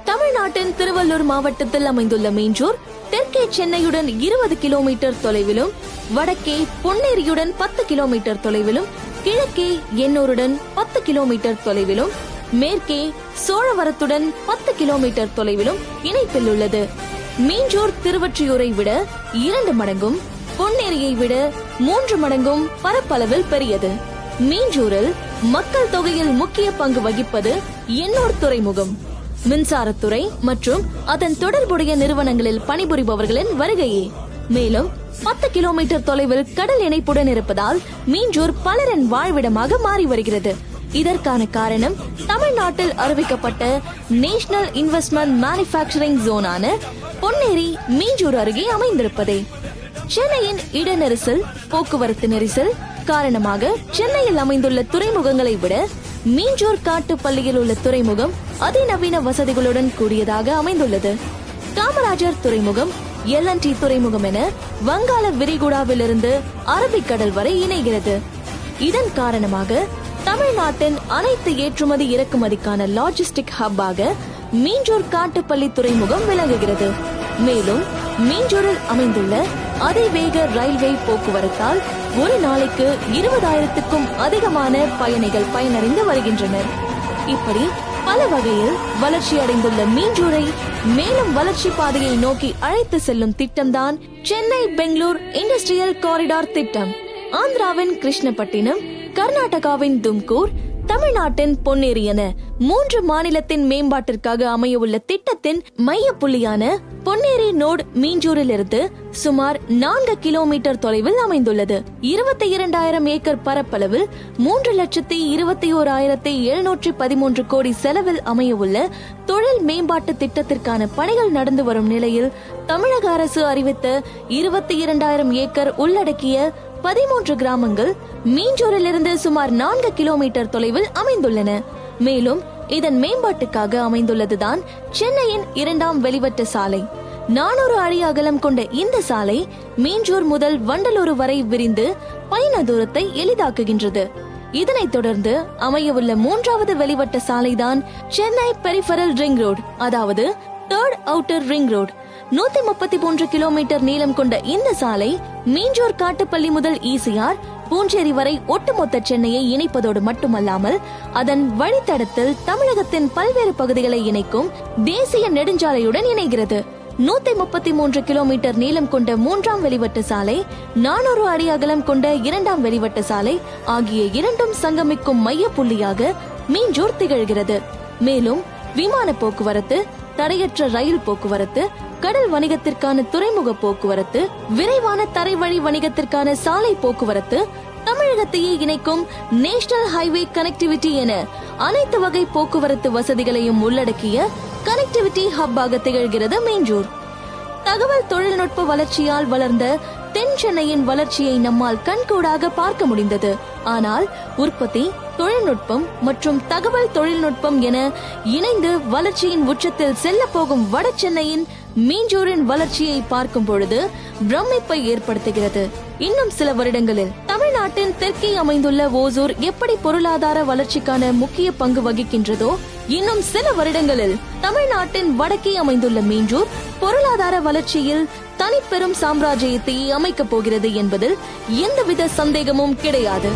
தமிழ்நாட்டின் திருவள்ளூர் மாவட்டத்தில் அமைந்துள்ள மீஞ்சூர் தெற்கே சென்னையுடன் 20 கிலோமீட்டர் தொலைவிலும், வடக்கே பொன்னேரியுடன் 10 கிலோமீட்டர் தொலைவிலும், கிழக்கே எண்ணூருடன் 10 கிலோமீட்டர் தொலைவிலும், மேற்கே சோழவரத்துடன் 10 கிலோமீட்டர் தொலைவிலும் இணைப்பில் உள்ளது. மீஞ்சூர் திருவொற்றியூரை விட 2 மடங்கும், பொன்னேரியை விட 3 மடங்கும் பரப்பளவில் பெரியது. மீஞ்சூரில் மக்கள் தொகையில் முக்கிய பங்கு வகிப்பது எண்ணூர் துறைமுகம். மின்சாரத்துறை மற்றும் அதன் தொடர்புடைய நிறுவனங்களில் பணிபுரிபவர்களின் வருகையே. மேலும் 10 கிலோமீட்டர் தொலைவில் கடல் இணைப்புடன் இருப்பதால் மீஞ்சூர் பலரின் வாழ்விடமாக மாறி வருகிறது. இதற்கான காரணம் தமிழ்நாட்டில் அறிவிக்கப்பட்ட நேஷனல் இன்வெஸ்ட்மெண்ட் மேனுஃபேக்சரிங் ஜோனான பொன்னேரி மீஞ்சூர் அருகே அமைந்திருப்பதே. சென்னையின் இட நெரிசல், போக்குவரத்து நெரிசல் காரணமாக சென்னையில் அமைந்துள்ள துறைமுகங்களை விட மீஞ்சூர் காட்டுப்பள்ளியில் உள்ள துறைமுகம் அதிநவீன வசதிகளுடன் கூடியதாக அமைந்துள்ளது. காமராஜர் துறைமுகம், LNT துறைமுகம் என வங்காள விரிகுடாவிலிருந்து அரபிக்கடல் வரை இணைகிறது. இதன் காரணமாக தமிழ்நாட்டின் அனைத்து ஏற்றுமதி இறக்குமதிக்கான லாஜிஸ்டிக் ஹப்பாக மீஞ்சூர் காட்டுப்பள்ளி துறைமுகம் விளங்குகிறது. மேலும் மீஞ்சூரில் அமைந்துள்ள அதிவேக ரயில்வே போக்குவரத்தால் ஒரு நாளைக்கு 20,000க்கும் அதிகமான பயணிகள் பயனடைந்து வருகின்றனர். இப்படி பல வகையில் வளர்ச்சி அடைந்துள்ள மீஞ்சூரை மேலும் வளர்ச்சி பாதையை நோக்கி அழைத்து செல்லும் திட்டம்தான் சென்னை பெங்களூர் இண்டஸ்ட்ரியல் காரிடார் திட்டம். ஆந்திராவின் கிருஷ்ணப்பட்டினம், கர்நாடகாவின் தும்கூர், தமிழ்நாட்டின் பொன்னேரி என 3 மாநிலத்தின் மேம்பாட்டிற்காக அமைய உள்ள திட்டத்தின் மைய புள்ளியான பொன்னேரி நோட் மீஞ்சூரில் இருந்து சுமார் 4 கிலோமீட்டர் தொலைவில் அமைந்துள்ளது. 22,000 ஏக்கர் பரப்பளவில் 3,21,713 கோடி செலவில் அமைய உள்ள தொழில் மேம்பாட்டு திட்டத்திற்கான பணிகள் நடந்து வரும் நிலையில் தமிழக அரசு அறிவித்த 22,000 ஏக்கர் உள்ளடக்கிய 13 கிராமங்கள் மீஞ்சூரில் இருந்து சுமார் 4 கிலோமீட்டர் தொலைவில் அமைந்துள்ளன. மேலும் இதன் மேம்பாட்டுக்காக அமைந்துள்ளதுதான் சென்னையின் 2ஆம் வெளிவட்ட சாலை. 400 அடி அகலம் கொண்ட இந்த சாலை மீஞ்சூர் முதல் வண்டலூர் வரை விரிந்து பயண தூரத்தை எளிதாக்குகின்றது. இதனைத் தொடர்ந்து அமையவுள்ள 3வது வெளிவட்ட சாலைதான் சென்னை பெரிஃபரல் ரிங் ரோடு, அதாவது 3rd outer ring road. 133 kilometre நீளம் கொண்ட இந்த சாலை மீஞ்சூர் காட்டுப்பள்ளி முதல் ECR பூஞ்சேரி வரை ஒட்டுமொத்த சென்னையை இணைப்பதோடு மட்டுமல்லாமல் அதன் வழித்தடத்தில் தமிழகத்தின் பல்வேறு பகுதிகளை இணைக்கும் தேசிய நெடுஞ்சாலையுடன் இணைகிறது. 133 கிலோமீட்டர் நீளம் கொண்ட 3ஆம் வெளிவட்ட சாலை, 400 அடி அகலம் கொண்ட 2ஆம் வெளிவட்ட சாலை ஆகிய இரண்டும் சங்கமிக்கும் மைய புள்ளியாக மீஞ்சூர் திகழ்கிறது. மேலும் விமான போக்குவரத்து, தடையற்ற ரயில் போக்குவரத்து, கடல் வணிகத்திற்கான துறைமுக போக்குவரத்து, விரைவான தரைவழி வணிகத்திற்கான சாலை போக்குவரத்து, தமிழகத்தையே இணைக்கும் நேஷனல் ஹைவே கனெக்டிவிட்டி என அனைத்து வகை போக்குவரத்து வசதிகளையும் உள்ளடக்கிய கனெக்டிவிட்டி ஹப்பாக திகழ்கிறது மீஞ்சூர். தகவல் தொழில்நுட்ப வளர்ச்சியால் வளர்ந்த தென் சென்னையின் வளர்ச்சியை நம்மால் கண்கூடாக பார்க்க முடிந்தது. ஆனால் உற்பத்தி, தொழில்நுட்பம் மற்றும் தகவல் தொழில்நுட்பம் என இணைந்து வளர்ச்சியின் உச்சத்தில் செல்ல போகும் வட சென்னையின் மீஞ்சூரின் வளர்ச்சியை பார்க்கும் பொழுது பிரமிப்பை ஏற்படுத்துகிறது. இன்னும் சில வருடங்களில் தமிழ்நாட்டின் தெற்கே அமைந்துள்ள ஓசூர் எப்படி பொருளாதார வளர்ச்சிக்கான முக்கிய பங்கு வகிக்கின்றதோ, இன்னும் சில வருடங்களில் தமிழ்நாட்டின் வடக்கே அமைந்துள்ள மீஞ்சூர் பொருளாதார வளர்ச்சியில் தனிப்பெரும் சாம்ராஜ்யத்தை அமைக்கப் போகிறது என்பதில் எந்தவித சந்தேகமும் கிடையாது.